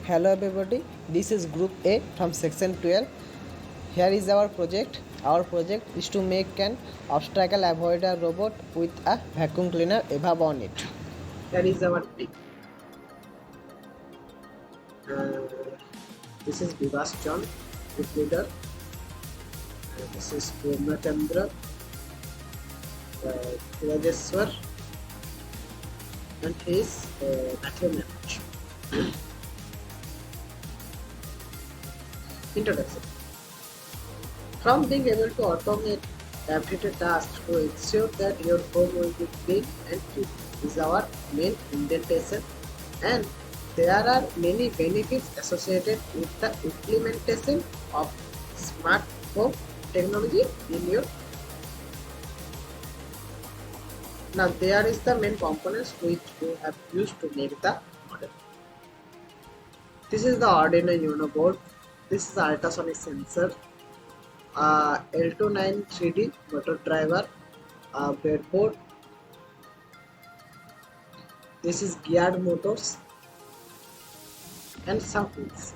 Hello everybody, this is group A from section 12. Here is our project. Our project is to make an obstacle avoider robot with a vacuum cleaner above on it. Here is our team. This is BIBHAS John, group leader. This is POORNA CHANDRA, DHEERAJESWAR, and he is MATHEW MANOJ. Introduction. From being able to automate everyday tasks to ensure that your home will be clean and clean is our main intention, and there are many benefits associated with the implementation of smart home technology in your. Now there is the main components which we have used to make the model. This is the Arduino Uno board. This is the ultrasonic sensor, L29 3D motor driver, breadboard. This is geared motors and some wheels.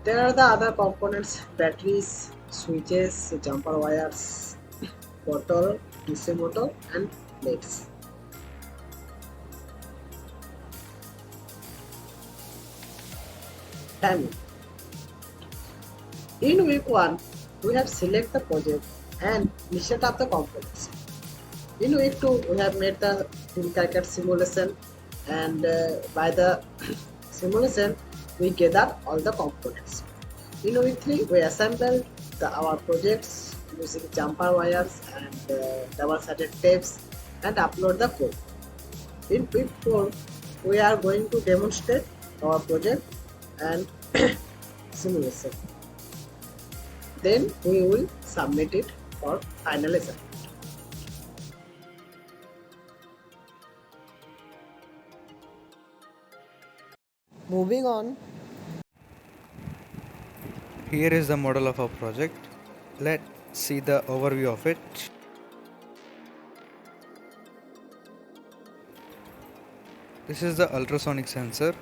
There are the other components: batteries, switches, jumper wires, bottle, DC motor, and plates. Timing. In week 1, we have select the project and set up the components. In week 2, we have made the Tinkercad simulation, and by the simulation, we gather all the components. In week 3, we assembled our projects using jumper wires and double-sided tapes and upload the code. In week 4, we are going to demonstrate our project and simulation. Then we will submit it for finalization. Moving on. Here is the model of our project. Let's see the overview of it. This is the ultrasonic sensor.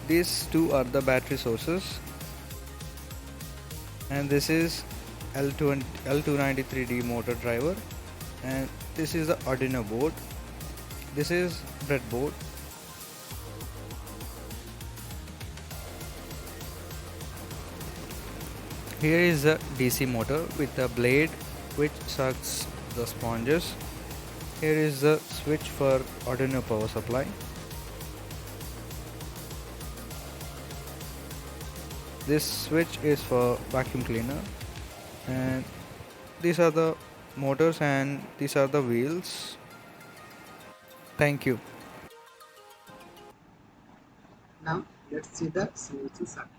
These two are the battery sources, and this is L293D motor driver, and this is the Arduino board. This is breadboard. Here is a DC motor with a blade which sucks the sponges. Here is the switch for Arduino power supply. This switch is for vacuum cleaner, and these are the motors and these are the wheels. Thank you. Now let's see the simulation circuit.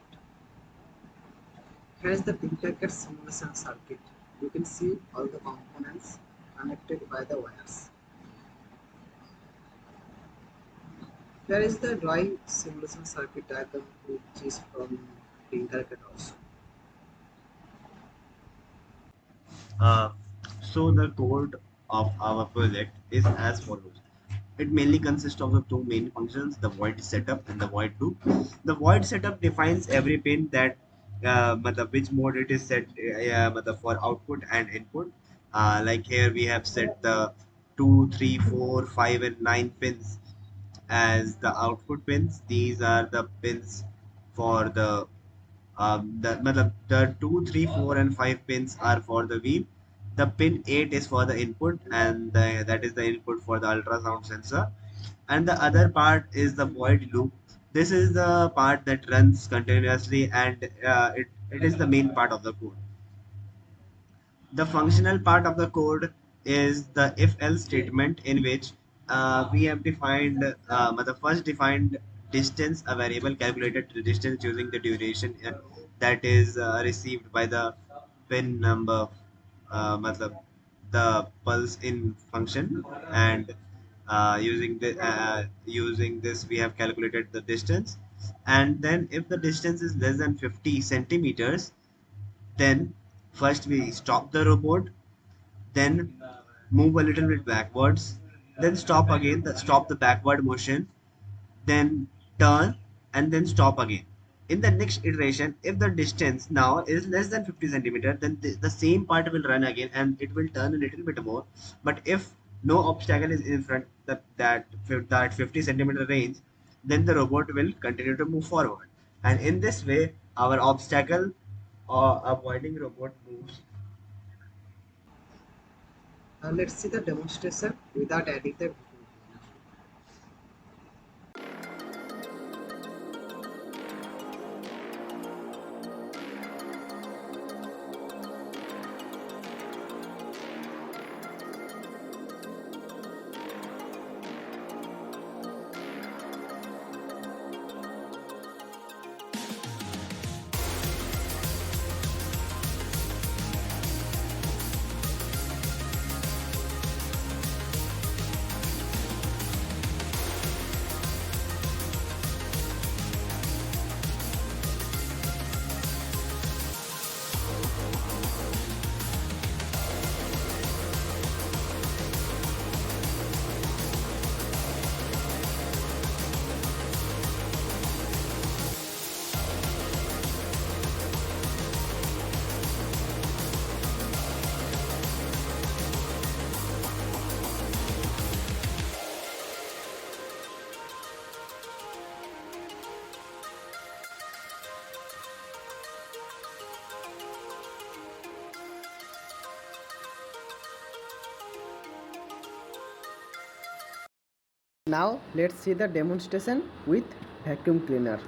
Here is the Tinkercad simulation circuit. You can see all the components connected by the wires. Here is the drawing simulation circuit diagram, which is from Tinkercad also. So the code of our project is as follows. It mainly consists of the two main functions, the void setup and the void loop. The void setup defines every pin that which mode it is set for output and input. Like here we have set the 2, 3, 4, 5, and 9 pins as the output pins. These are the pins for the 2, 3, 4, and 5 pins are for the wheel. The pin 8 is for the input, and that is the input for the ultrasound sensor. And the other part is the void loop. This is the part that runs continuously, and it is the main part of the code. The functional part of the code is the if else statement, in which we have defined the first defined distance, a variable calculated the distance using the duration that is received by the pin number, matlab, the pulse in function, and using this we have calculated the distance. And then if the distance is less than 50 centimeters, Then first we stop the robot, then move a little bit backwards, then stop again, stop the backward motion, then turn, and then stop again. In the next iteration, if the distance now is less than 50 centimeter, then the same part will run again and it will turn a little bit more. But if no obstacle is in front that 50 centimeter range, then the robot will continue to move forward. And in this way, our obstacle or avoiding robot moves. Now let's see the demonstration without adding the vacuum cleaner. Now let's see the demonstration with vacuum cleaner.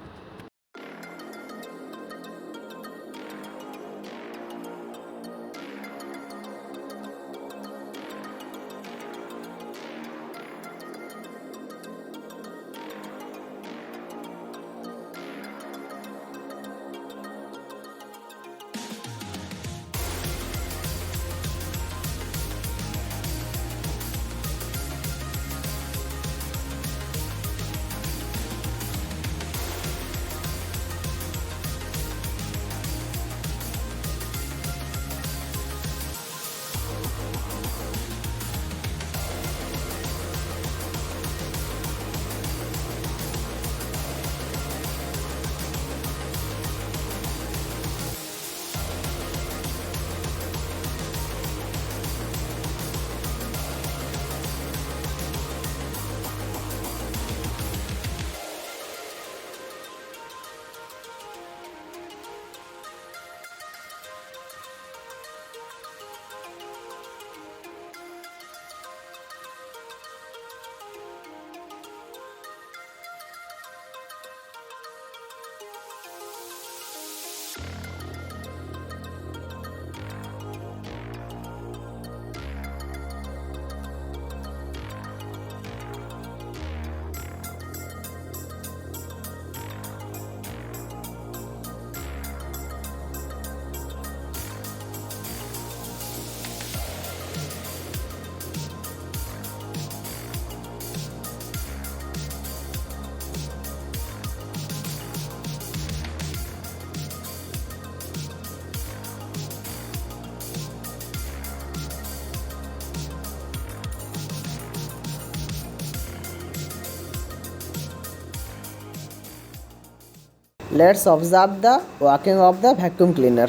Let's observe the working of the vacuum cleaner.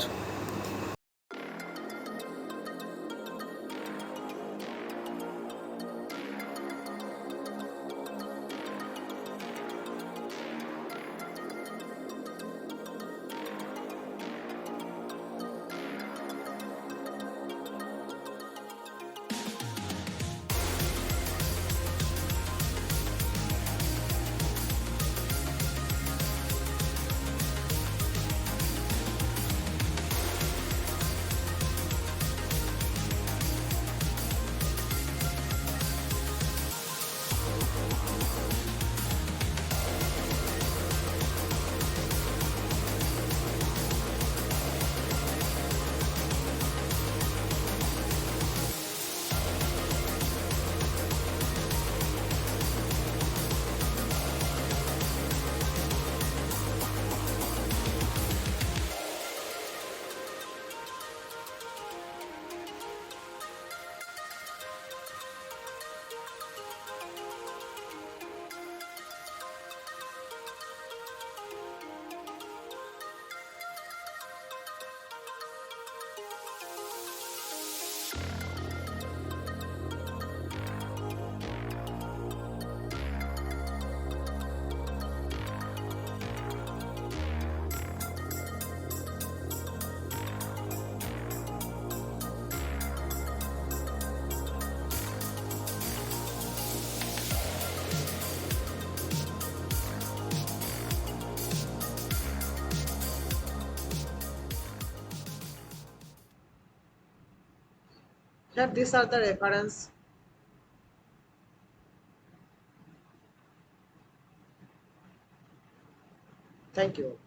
Here these are the reference. Thank you.